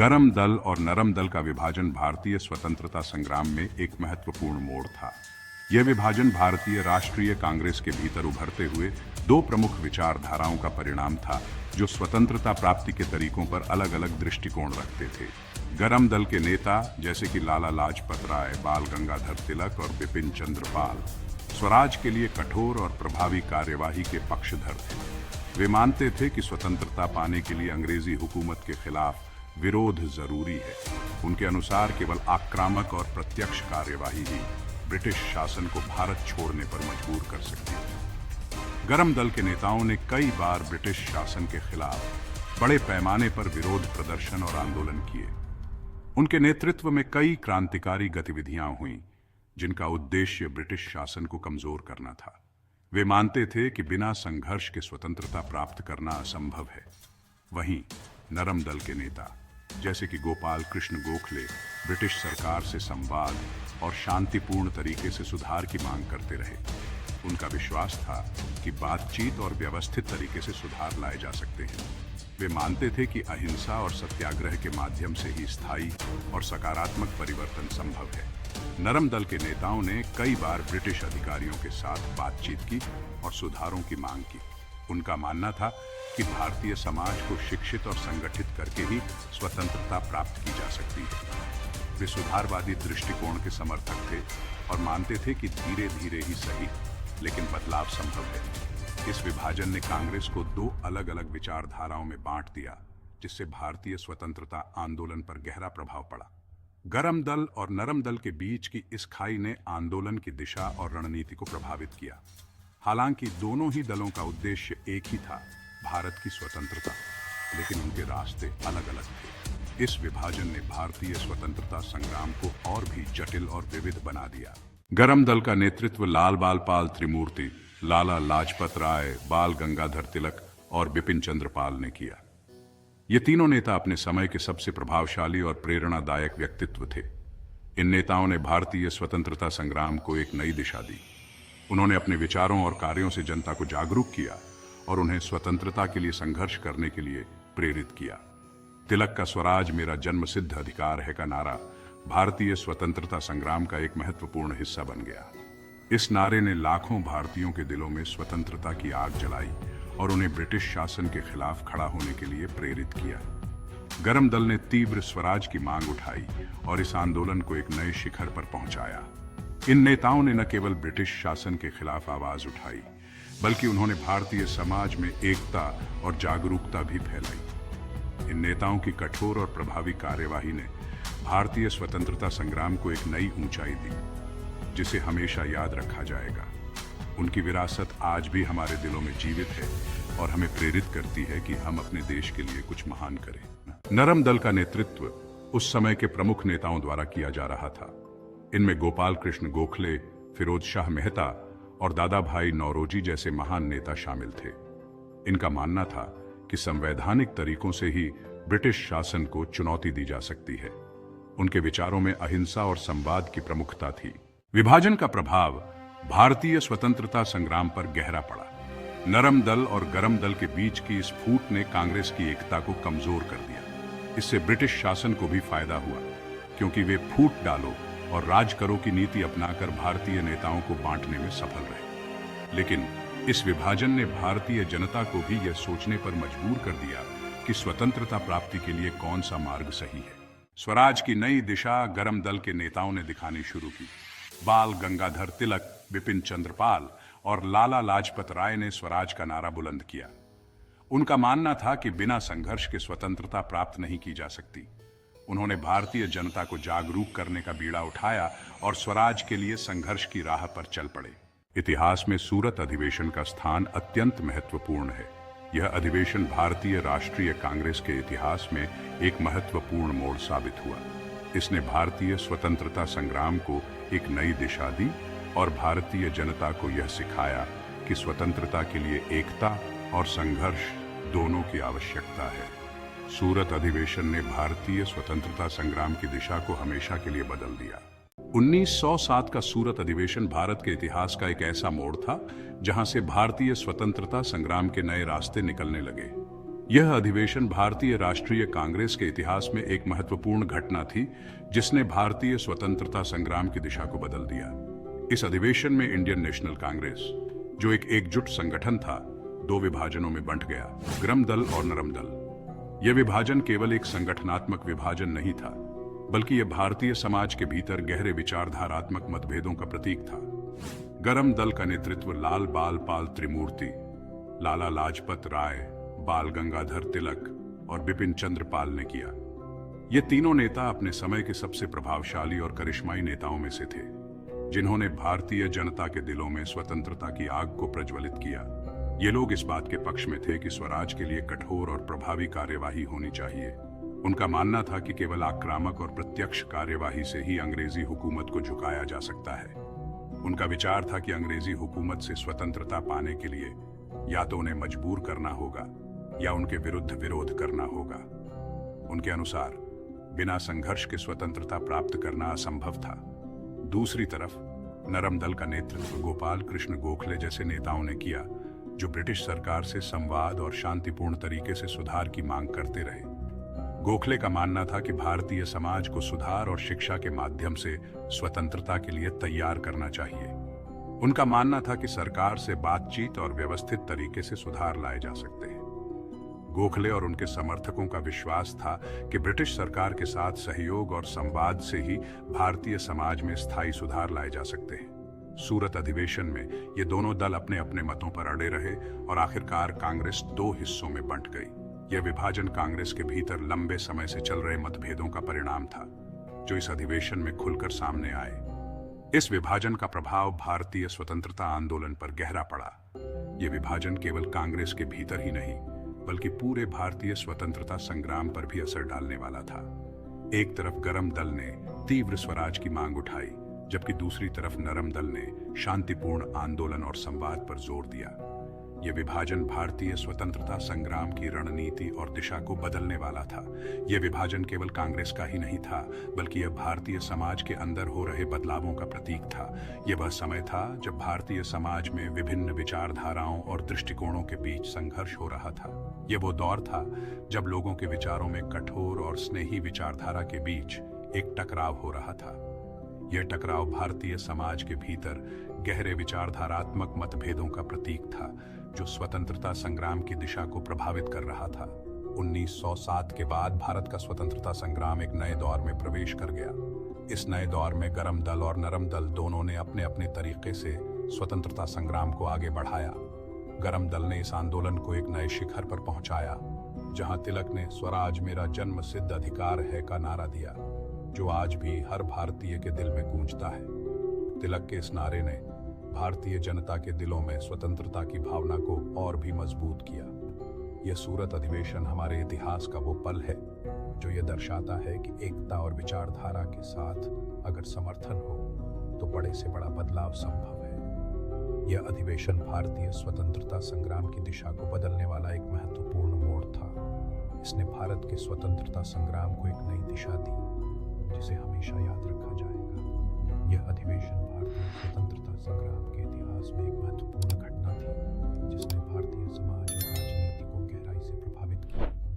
गरम दल और नरम दल का विभाजन भारतीय स्वतंत्रता संग्राम में एक महत्वपूर्ण मोड़ था। यह विभाजन भारतीय राष्ट्रीय कांग्रेस के भीतर उभरते हुए दो प्रमुख विचारधाराओं का परिणाम था, जो स्वतंत्रता प्राप्ति के तरीकों पर अलग अलग दृष्टिकोण रखते थे। गरम दल के नेता जैसे कि लाला लाजपत राय, बाल गंगाधर तिलक और बिपिन चंद्र पाल स्वराज के लिए कठोर और प्रभावी कार्यवाही के पक्षधर थे। वे मानते थे कि स्वतंत्रता पाने के लिए अंग्रेजी हुकूमत के खिलाफ विरोध जरूरी है। उनके अनुसार केवल आक्रामक और प्रत्यक्ष कार्यवाही ही ब्रिटिश शासन को भारत छोड़ने पर मजबूर कर सकती है। गरम दल के नेताओं ने कई बार ब्रिटिश शासन के खिलाफ बड़े पैमाने पर विरोध प्रदर्शन और आंदोलन किए। उनके नेतृत्व में कई क्रांतिकारी गतिविधियां हुईं, जिनका उद्देश्य ब्रिटिश शासन को कमजोर करना था। वे मानते थे कि बिना संघर्ष के स्वतंत्रता प्राप्त करना असंभव है। वहीं नरम दल के नेता जैसे कि गोपाल कृष्ण गोखले ब्रिटिश सरकार से संवाद और शांतिपूर्ण तरीके से सुधार की मांग करते रहे। उनका विश्वास था कि बातचीत और व्यवस्थित तरीके से सुधार लाए जा सकते हैं। वे मानते थे कि अहिंसा और सत्याग्रह के माध्यम से ही स्थायी और सकारात्मक परिवर्तन संभव है। नरम दल के नेताओं ने कई बार ब्रिटिश अधिकारियों के साथ बातचीत की और सुधारों की मांग की। उनका मानना था कि भारतीय समाज को शिक्षित और संगठित करके ही स्वतंत्रता प्राप्त की जा सकती है। वे सुधारवादी दृष्टिकोण के समर्थक थे और मानते थे कि धीरे धीरे ही सही, लेकिन बदलाव संभव है। इस विभाजन ने कांग्रेस को दो अलग अलग विचारधाराओं में बांट दिया, जिससे भारतीय स्वतंत्रता आंदोलन पर गहरा प्रभाव पड़ा। गरम दल और नरम दल के बीच की इस खाई ने आंदोलन की दिशा और रणनीति को प्रभावित किया। हालांकि दोनों ही दलों का उद्देश्य एक ही था, भारत की स्वतंत्रता, लेकिन उनके रास्ते अलग अलग थे। इस विभाजन ने भारतीय स्वतंत्रता संग्राम को और भी जटिल और विविध बना दिया। गरम दल का नेतृत्व लाल बाल पाल त्रिमूर्ति, लाला लाजपत राय, बाल गंगाधर तिलक और बिपिन चंद्र पाल ने किया। ये तीनों नेता अपने समय के सबसे प्रभावशाली और प्रेरणादायक व्यक्तित्व थे। इन नेताओं ने भारतीय स्वतंत्रता संग्राम को एक नई दिशा दी। उन्होंने अपने विचारों और कार्यों से जनता को जागरूक किया और उन्हें स्वतंत्रता के लिए संघर्ष करने के लिए प्रेरित किया। तिलक का स्वराज मेरा जन्मसिद्ध अधिकार है का नारा भारतीय स्वतंत्रता संग्राम का एक महत्वपूर्ण हिस्सा बन गया। इस नारे ने लाखों भारतीयों के दिलों में स्वतंत्रता की आग जलाई और उन्हें ब्रिटिश शासन के खिलाफ खड़ा होने के लिए प्रेरित किया। गरम दल ने तीव्र स्वराज की मांग उठाई और इस आंदोलन को एक नए शिखर पर पहुंचाया। इन नेताओं ने न केवल ब्रिटिश शासन के खिलाफ आवाज उठाई, बल्कि उन्होंने भारतीय समाज में एकता और जागरूकता भी फैलाई। इन नेताओं की कठोर और प्रभावी कार्यवाही ने भारतीय स्वतंत्रता संग्राम को एक नई ऊंचाई दी, जिसे हमेशा याद रखा जाएगा। उनकी विरासत आज भी हमारे दिलों में जीवित है और हमें प्रेरित करती है कि हम अपने देश के लिए कुछ महान करें। नरम दल का नेतृत्व उस समय के प्रमुख नेताओं द्वारा किया जा रहा था। इनमें गोपाल कृष्ण गोखले, फिरोज शाह मेहता और दादा भाई नौरोजी जैसे महान नेता शामिल थे। इनका मानना था कि संवैधानिक तरीकों से ही ब्रिटिश शासन को चुनौती दी जा सकती है। उनके विचारों में अहिंसा और संवाद की प्रमुखता थी। विभाजन का प्रभाव भारतीय स्वतंत्रता संग्राम पर गहरा पड़ा। नरम दल और गरम दल के बीच की इस फूट ने कांग्रेस की एकता को कमजोर कर दिया। इससे ब्रिटिश शासन को भी फायदा हुआ, क्योंकि वे फूट डालो और राज करो की नीति अपनाकर भारतीय नेताओं को बांटने में सफल रहे। लेकिन इस विभाजन ने भारतीय जनता को भी यह सोचने पर मजबूर कर दिया कि स्वतंत्रता प्राप्ति के लिए कौन सा मार्ग सही है। स्वराज की नई दिशा गरम दल के नेताओं ने दिखानी शुरू की। बाल गंगाधर तिलक, बिपिन चंद्र पाल और लाला लाजपत राय ने स्वराज का नारा बुलंद किया। उनका मानना था कि बिना संघर्ष के स्वतंत्रता प्राप्त नहीं की जा सकती। उन्होंने भारतीय जनता को जागरूक करने का बीड़ा उठाया और स्वराज के लिए संघर्ष की राह पर चल पड़े। इतिहास में सूरत अधिवेशन का स्थान अत्यंत महत्वपूर्ण है। यह अधिवेशन भारतीय राष्ट्रीय कांग्रेस के इतिहास में एक महत्वपूर्ण मोड़ साबित हुआ। इसने भारतीय स्वतंत्रता संग्राम को एक नई दिशा दी और भारतीय जनता को यह सिखाया कि स्वतंत्रता के लिए एकता और संघर्ष दोनों की आवश्यकता है। सूरत अधिवेशन ने भारतीय स्वतंत्रता संग्राम की दिशा को हमेशा के लिए बदल दिया। 1907 का सूरत अधिवेशन भारत के इतिहास का एक ऐसा मोड़ था जहां से भारतीय स्वतंत्रता संग्राम के नए रास्ते निकलने लगे। यह अधिवेशन भारतीय राष्ट्रीय कांग्रेस के इतिहास में एक महत्वपूर्ण घटना थी जिसने भारतीय स्वतंत्रता संग्राम की दिशा को बदल दिया। इस अधिवेशन में इंडियन नेशनल कांग्रेस, जो एक एकजुट संगठन था, दो विभाजनों में बंट गया, गरम दल और नरम दल। यह विभाजन केवल एक संगठनात्मक विभाजन नहीं था, बल्कि यह भारतीय समाज के भीतर गहरे विचारधारात्मक मतभेदों का प्रतीक था। गरम दल का नेतृत्व लाल बाल पाल त्रिमूर्ति, लाला लाजपत राय, बाल गंगाधर तिलक और बिपिन चंद्र पाल ने किया। ये तीनों नेता अपने समय के सबसे प्रभावशाली और करिश्माई नेताओं में से थे, जिन्होंने भारतीय जनता के दिलों में स्वतंत्रता की आग को प्रज्वलित किया। ये लोग इस बात के पक्ष में थे कि स्वराज के लिए कठोर और प्रभावी कार्यवाही होनी चाहिए। उनका मानना था कि केवल आक्रामक और प्रत्यक्ष कार्यवाही से ही अंग्रेजी हुकूमत को झुकाया जा सकता है। उनका विचार था कि अंग्रेजी हुकूमत से स्वतंत्रता पाने के लिए या तो उन्हें मजबूर करना होगा या उनके विरुद्ध विरोध करना होगा। उनके अनुसार बिना संघर्ष के स्वतंत्रता प्राप्त करना असंभव था। दूसरी तरफ नरम दल का नेतृत्व गोपाल कृष्ण गोखले जैसे नेताओं ने किया, जो ब्रिटिश सरकार से संवाद और शांतिपूर्ण तरीके से सुधार की मांग करते रहे। गोखले का मानना था कि भारतीय समाज को सुधार और शिक्षा के माध्यम से स्वतंत्रता के लिए तैयार करना चाहिए। उनका मानना था कि सरकार से बातचीत और व्यवस्थित तरीके से सुधार लाए जा सकते हैं। गोखले और उनके समर्थकों का विश्वास था कि ब्रिटिश सरकार के साथ सहयोग और संवाद से ही भारतीय समाज में स्थायी सुधार लाए जा सकते हैं। सूरत अधिवेशन में ये दोनों दल अपने अपने मतों पर अड़े रहे और आखिरकार कांग्रेस दो हिस्सों में बंट गई। यह विभाजन कांग्रेस के भीतर लंबे समय से चल रहे मतभेदों का परिणाम था, जो इस अधिवेशन में खुलकर सामने आए। इस विभाजन का प्रभाव भारतीय स्वतंत्रता आंदोलन पर गहरा पड़ा। यह विभाजन केवल कांग्रेस के भीतर ही नहीं, बल्कि पूरे भारतीय स्वतंत्रता संग्राम पर भी असर डालने वाला था। एक तरफ गरम दल ने तीव्र स्वराज की मांग उठाई, जबकि दूसरी तरफ नरम दल ने शांतिपूर्ण आंदोलन और संवाद पर जोर दिया। यह विभाजन भारतीय स्वतंत्रता संग्राम की रणनीति और दिशा को बदलने वाला था। यह विभाजन केवल कांग्रेस का ही नहीं था, बल्कि यह भारतीय समाज के अंदर हो रहे बदलावों का प्रतीक था। यह वह समय था जब भारतीय समाज में विभिन्न विचारधाराओं और दृष्टिकोणों के बीच संघर्ष हो रहा था। यह वो दौर था जब लोगों के विचारों में कठोर और स्नेही विचारधारा के बीच एक टकराव हो रहा था। यह टकराव भारतीय समाज के भीतर गहरे विचारधारात्मक मतभेदों का प्रतीक था, जो स्वतंत्रता संग्राम की दिशा को प्रभावित कर रहा था। 1907 के बाद भारत का स्वतंत्रता संग्राम एक नए दौर में प्रवेश कर गया। इस नए दौर में गरम दल और नरम दल दोनों ने अपने अपने तरीके से स्वतंत्रता संग्राम को आगे बढ़ाया। गरम दल ने इस आंदोलन को एक नए शिखर पर पहुंचाया, जहां तिलक ने स्वराज मेरा जन्म सिद्ध अधिकार है का नारा दिया, जो आज भी हर भारतीय के दिल में गूंजता है। तिलक के इस नारे ने भारतीय जनता के दिलों में स्वतंत्रता की भावना को और भी मजबूत किया। यह सूरत अधिवेशन हमारे इतिहास का वो पल है जो ये दर्शाता है कि एकता और विचारधारा के साथ अगर समर्थन हो तो बड़े से बड़ा बदलाव संभव है। यह अधिवेशन भारतीय स्वतंत्रता संग्राम की दिशा को बदलने वाला एक महत्वपूर्ण मोड़ था। इसने भारत के स्वतंत्रता संग्राम को एक नई दिशा दी, जिसे हमेशा याद रखा जाएगा। यह अधिवेशन भारतीय स्वतंत्रता संग्राम के इतिहास में एक महत्वपूर्ण घटना थी, जिसने भारतीय समाज और राजनीति को गहराई से प्रभावित किया।